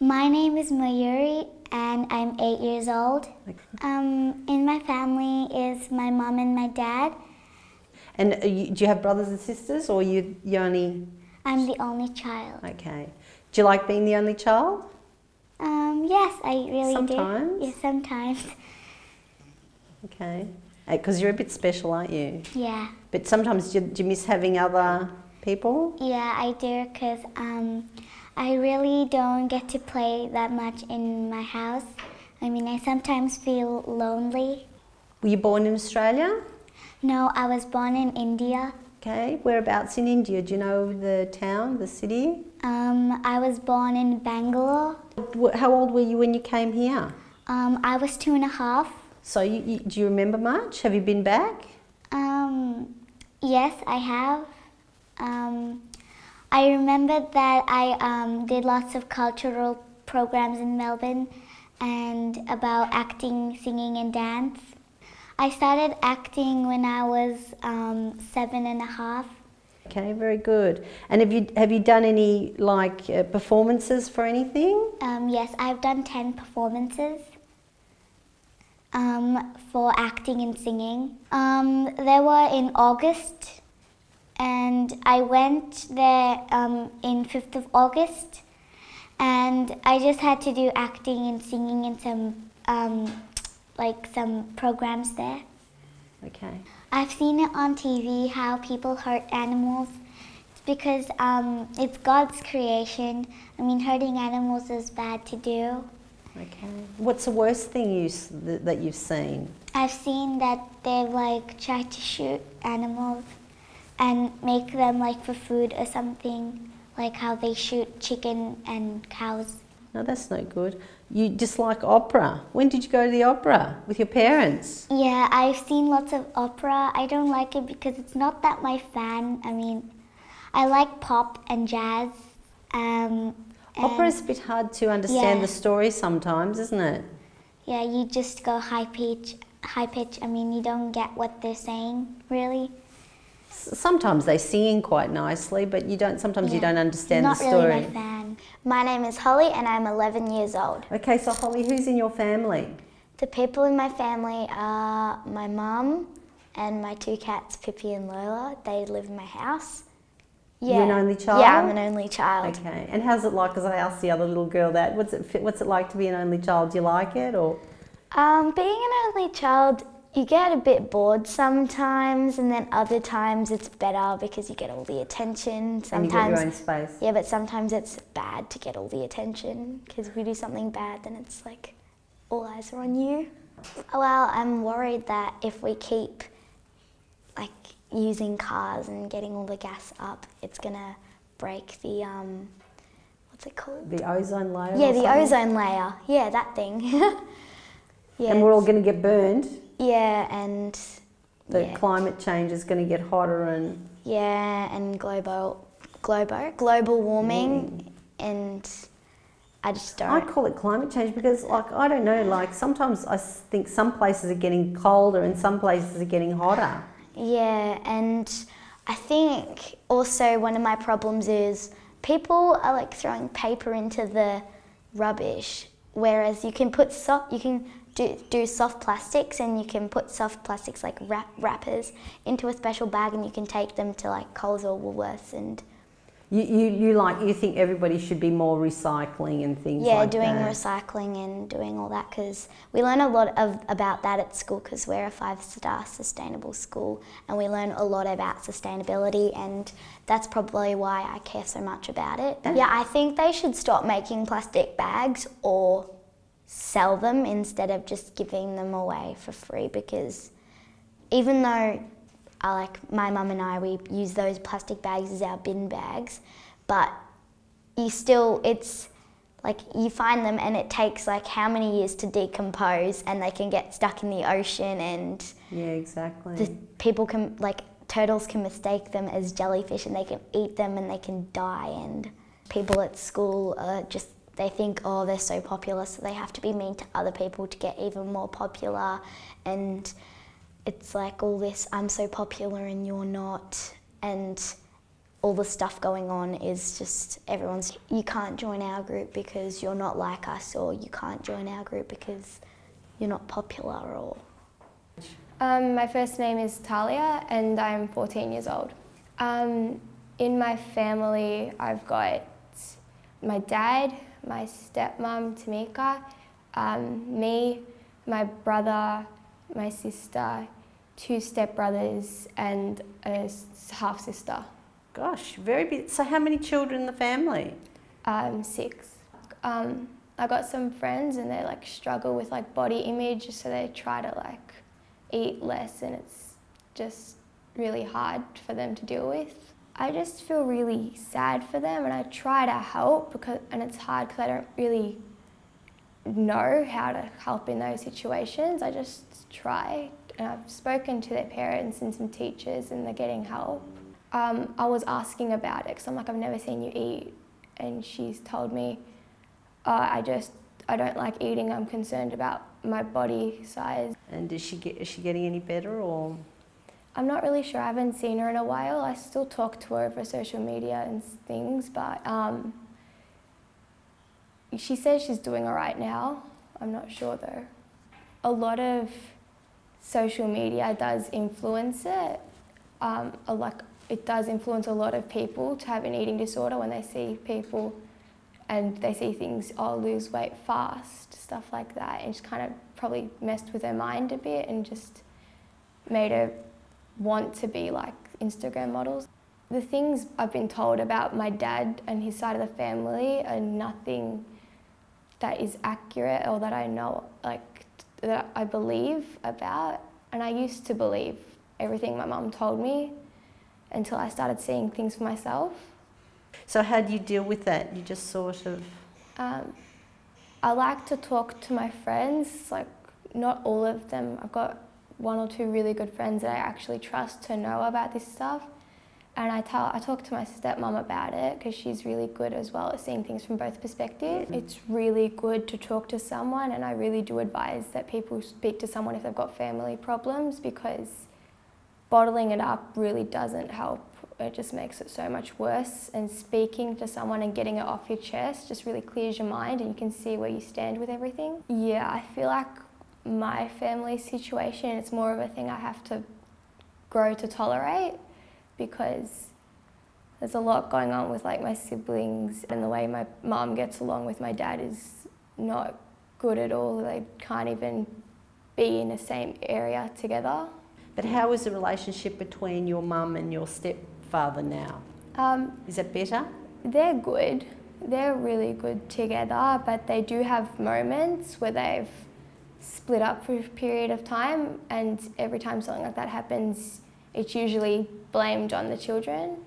My name is Mayuri and I'm 8 years old. In my family is my mom and my dad. And do you have brothers and sisters, or you only? I'm the only child. Okay. Do you like being the only child? Yes, I really Sometimes? do. Yeah, sometimes. Okay. Because you're a bit special, aren't you? Yeah. But sometimes do you miss having other people? Yeah, I do, because I really don't get to play that much in my house. I mean, I sometimes feel lonely. Were you born in Australia? No, I was born in India. Okay. Whereabouts in India? Do you know the town, the city? I was born in Bangalore. How old were you when you came here? I was 2.5. So do you remember much? Have you been back? Yes, I have. I remember that I did lots of cultural programs in Melbourne and about acting, singing and dance. I started acting when I was 7.5. Okay, very good. And have you done any performances for anything? Yes, I've done 10 performances for acting and singing. They were in August, and I went there in 5th of August, and I just had to do acting and singing in some programs there. Okay. I've seen it on TV how people hurt animals. It's because it's God's creation. I mean, hurting animals is bad to do. Okay. What's the worst thing that you've seen? I've seen that they've tried to shoot animals and make them for food or something, like how they shoot chicken and cows. No, that's no good. You just like opera. When did you go to the opera? With your parents? Yeah, I've seen lots of opera. I don't like it because it's not that my fan. I mean, I like pop and jazz. Opera is a bit hard to understand the story sometimes, isn't it? Yeah, you just go high pitch. I mean, you don't get what they're saying, really. Sometimes they sing quite nicely, but sometimes you don't understand the story. Not really my fan. My name is Holly and I'm 11 years old. Okay, so Holly, who's in your family? The people in my family are my mum and my 2 cats, Pippi and Lola. They live in my house. Yeah. You're an only child? Yeah, I'm an only child. Okay, and how's it like, because I asked the other little girl that, what's it like to be an only child? Do you like it, or? Being an only child, you get a bit bored sometimes, and then other times it's better because you get all the attention. Sometimes, and you get your own space. Yeah, but sometimes it's bad to get all the attention, because if you do something bad, then it's like all eyes are on you. Well, I'm worried that if we keep using cars and getting all the gas up, it's gonna break the what's it called? The ozone layer. Yeah, the ozone layer. Yeah, that thing. Yeah. And we're all going to get burned. Yeah, and the climate change is going to get hotter and and global warming, and I just don't. I call it climate change because, I don't know, sometimes I think some places are getting colder and some places are getting hotter. Yeah, and I think also one of my problems is people are throwing paper into the rubbish, whereas you can put do soft plastics, and you can put soft plastics like wrappers into a special bag, and you can take them to Coles or Woolworths. And you think everybody should be more recycling and things like that? Yeah, doing recycling and doing all that, because we learn a lot about that at school, because we're a 5-star sustainable school, and we learn a lot about sustainability, and that's probably why I care so much about it. Yeah, I think they should stop making plastic bags or sell them instead of just giving them away for free, because even though my mum and I, we use those plastic bags as our bin bags, but it's you find them and it takes how many years to decompose, and they can get stuck in the ocean, and yeah, exactly. Turtles can mistake them as jellyfish, and they can eat them and they can die, and people at school are they think, oh, they're so popular, so they have to be mean to other people to get even more popular, and it's all this, I'm so popular and you're not, and all the stuff going on is just you can't join our group because you're not like us, or you can't join our group because you're not popular, or... My first name is Talia and I'm 14 years old. In my family, I've got my dad, my stepmom Tamika, me, my brother, my sister, 2 stepbrothers and a half-sister. Gosh, very big. So how many children in the family? 6. I got some friends and they like struggle with like body image, so they try to like eat less, and it's just really hard for them to deal with. I just feel really sad for them, and I try to help and it's hard because I don't really know how to help in those situations. I just try, and I've spoken to their parents and some teachers and they're getting help. I was asking about it because I'm like, I've never seen you eat, and she's told me, I don't like eating, I'm concerned about my body size. And is she getting any better, or? I'm not really sure, I haven't seen her in a while. I still talk to her over social media and things, but she says she's doing all right now. I'm not sure though. A lot of social media does influence it. It does influence a lot of people to have an eating disorder when they see people and they see things, lose weight fast, stuff like that. And it's kind of probably messed with her mind a bit and just made her want to be like Instagram models. The things I've been told about my dad and his side of the family are nothing that is accurate or that I know, like, that I believe about. And I used to believe everything my mum told me until I started seeing things for myself. So how do you deal with that? You just sort of... I like to talk to my friends, like not all of them. I've got 1 or 2 really good friends that I actually trust to know about this stuff. And I talk to my stepmom about it because she's really good as well at seeing things from both perspectives. It's really good to talk to someone, and I really do advise that people speak to someone if they've got family problems, because bottling it up really doesn't help. It just makes it so much worse, and speaking to someone and getting it off your chest just really clears your mind and you can see where you stand with everything. Yeah, I feel like my family situation, it's more of a thing I have to grow to tolerate, because there's a lot going on with like my siblings, and the way my mum gets along with my dad is not good at all. They can't even be in the same area together. But how is the relationship between your mum and your stepfather now? Is it better? They're good. They're really good together, but they do have moments where they've split up for a period of time, and every time something like that happens, it's usually blamed on the children.